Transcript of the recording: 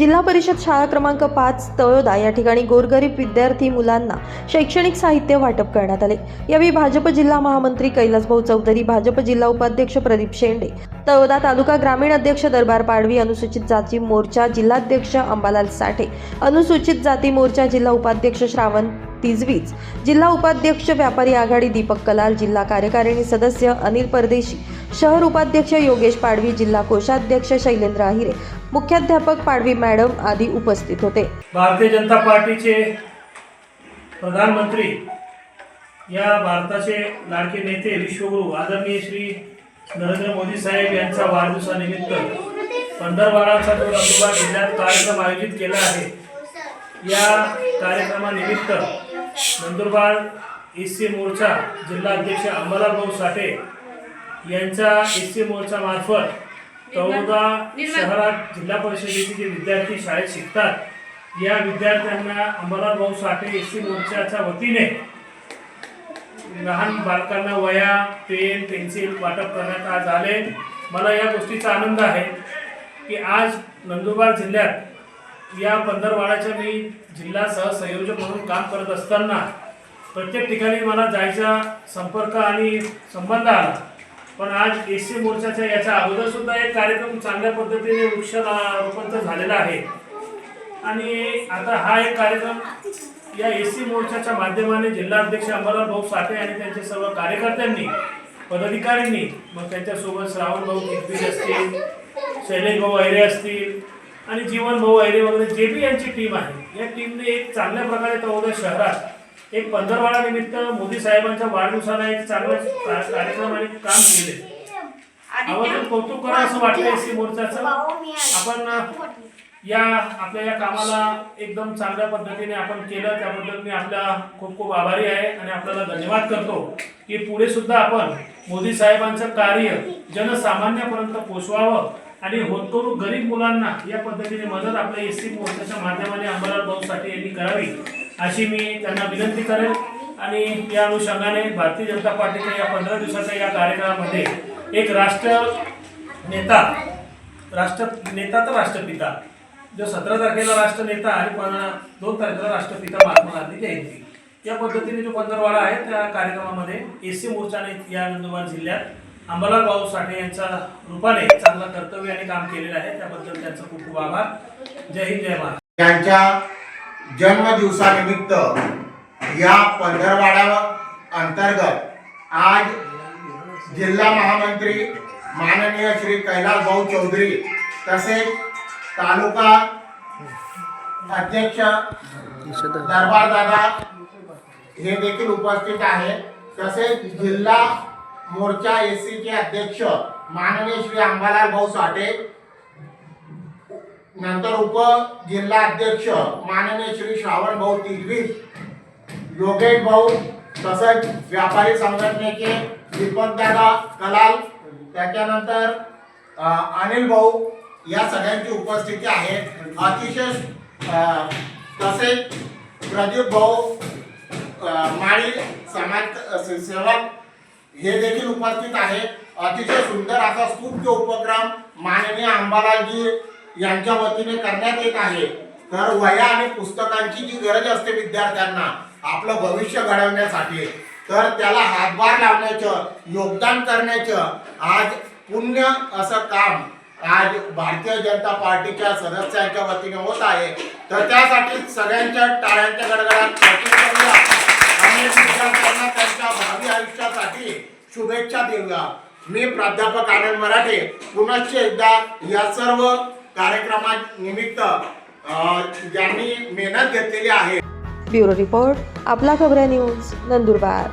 जिल्हा परिषद शाळा क्रमांक 5 तळोदा या ठिकाणी गोरगरीब विद्यार्थी मुलांना शैक्षणिक साहित्य वाटप करण्यात आले। यावेळी भाजप जिल्हा महामंत्री कैलासभाऊ चौधरी, भाजप जिल्हा उपाध्यक्ष प्रदीप शेंडे, तळोदा तालुका ग्रामीण अध्यक्ष दरबार पाडवी, अनुसूचित जाती मोर्चा जिल्हाध्यक्ष अंबालाल साठे, अनुसूचित जाती मोर्चा जिल्हा उपाध्यक्ष श्रावण तिजवीज, जिल्हा उपाध्यक्ष व्यापारी आघाडी दीपक कलाल, जिल्हा कार्यकारिणी सदस्य अनिल परदेशी, शहर उपाध्यक्ष योगेश पाडवी, जिल्हा कोषाध्यक्ष शैलेंद्र आहिरे, मुख्याध्यापक पाडवी मॅडम आदी उपस्थित होते। भारतीय जनता पार्टीचे प्रधानमंत्री या भारताचे लाडके नेते विश्वगुरु आदरणीय श्री नरेंद्र मोदी साहेब यांच्या वाढदिवसानिमित्त पंधरवाडाचा नंदुरबार जिल्ह्यात कार्यक्रम आयोजित केला आहे। या कार्यक्रमानिमित्त नंदुरबार एससी मोर्चा जिल्हा अध्यक्ष अंबालाल भाऊ साठे यांच्या एससी मोर्चा मार्फत तळोदा शहरात जिल्हा परिषदेचे जे विद्यार्थी शाळेत शिकतात या विद्यार्थ्यांना अंबालाल भाऊ साठे एससी मोर्चाच्या वतीने लहान बालकांना वह्या, पेन, पेन्सिल वाटप करण्यात आज आले। मला या गोष्टीचा आनंद आहे की आज नंदुरबार जिल्ह्यात या पंधरवाड्याच्या मी जिल्हा सहसंयोजक म्हणून काम करत असताना प्रत्येक ठिकाणी मला जायचा संपर्क आणि संबंध आला। पण आज एससी मोर्चाच्या याच्या अगोदर सुद्धा एक कार्यक्रम चांगल्या पद्धतीने वृक्षारोपण झालेला आहे आणि आता हा एक कार्यक्रम या एससी मोर्चाच्या माध्यमाने जिल्हाध्यक्ष अंबालाल भाऊ साठे आणि त्यांचे सर्व कार्यकर्त्यांनी, पदाधिकाऱ्यांनी, मग त्यांच्यासोबत श्रावण भाऊ तिजवीज असतील, शैलेश भाऊ आहिरे असतील आणि जीवन भाऊ आहिरे वगैरे जे बी यांची टीम आहे, या टीमने एक चांगल्या प्रकारे तळोदा शहरात एक पंधरवाडा निमित्त मोदी साहेबांच्या वाढदिवसाला एक चांगलं कार्यक्रम आणि काम केले। आवर्जून कौतुक करा असं वाटतं एससी मोर्चाचं। आपण या आपल्या या कामाला एकदम चांगल्या पद्धतीने आपण केलं, त्याबद्दल मी आपला खूप खूप आभारी आहे आणि आपल्याला धन्यवाद करतो की पुढे सुद्धा आपण मोदी साहेबांचं कार्य जनसामान्यापर्यंत पोहोचवावं आणि होतकरू गरीब मुलांना या पद्धतीने मदत आपल्या एससी मोर्चाच्या माध्यमाने अंबालाल भाऊ साठे यांनी करावी अशी मी त्यांना विनंती करेन। आणि या अनुषंगाने भारतीय जनता पार्टीच्या या 15 दिवसाच्या या कार्यक्रमामध्ये एक राष्ट्रनेता तर राष्ट्रपिता, जो 17 तारखेला राष्ट्रनेता आणि 2 तारखेला राष्ट्रपिता महात्मा गांधी जयंती, या पद्धतीने जो पंधरवाडा आहे त्या कार्यक्रमामध्ये एससी मोर्चाने या नंदुरबार जिल्ह्यात अंबालाल भाऊ साठे यांच्या रूपाने चांगलं कर्तव्य आणि काम केलेलं आहे, त्याबद्दल त्यांचा खूप खूप आभार। जय हिंद, जय महाराष्ट्र। त्यांच्या जन्मदिवसानिमित्त या पंधरवाडा अंतर्गत आज जिल्हा महामंत्री माननीय श्री कैलासभाऊ चौधरी तसेच तालुका अध्यक्ष दरबार दादा हे देखील उपस्थित आहे। तसेच जिल्हा मोर्चा एससी चे अध्यक्ष माननीय श्री अंबालाल भाऊ साठे, नंतर उप जिल्हा अध्यक्ष माननीय श्री श्रावण भाऊ तिजवीज, योगेश भाऊ, तसेच व्यापारी संघटनेचे दीपक दादा कलाल, त्याच्यानंतर अनिल भाऊ, या सगळ्यांची उपस्थिती आहे। अतिशय तसेच प्रदीप भाऊ माळी समाज सेवक हे देखील उपस्थित आहे। अतिशय सुंदर असा स्तूप उपक्रम माननीय अंबालालजी यांच्या वतीने करण्यात येत आहे। तर वह्या आणि पुस्तकांची जी गरज असते विद्यार्थ्यांना आपलं भविष्य घडवण्यासाठी, तर त्याला हातभार लावण्याचं, योगदान करण्याचं आज पुण्य असं काम आज भारतीय जनता पार्टीच्या सदस्यांच्या वतीने होत आहे। तर त्यासाठी सगळ्यांच्या टाळ्यांच्या गडगडाट आणि विद्यार्थ्यांना त्यांच्या भावी आयुष्यासाठी शुभेच्छा देऊया। मी प्राध्यापक आनंद मराठे पुनश्च एकदा या सर्व कार्यक्रमानिमित्त ज्यांनी मेहनत घेतलेली आहे। ब्युरो रिपोर्ट, आपला खबऱ्या न्यूज, नंदुरबार।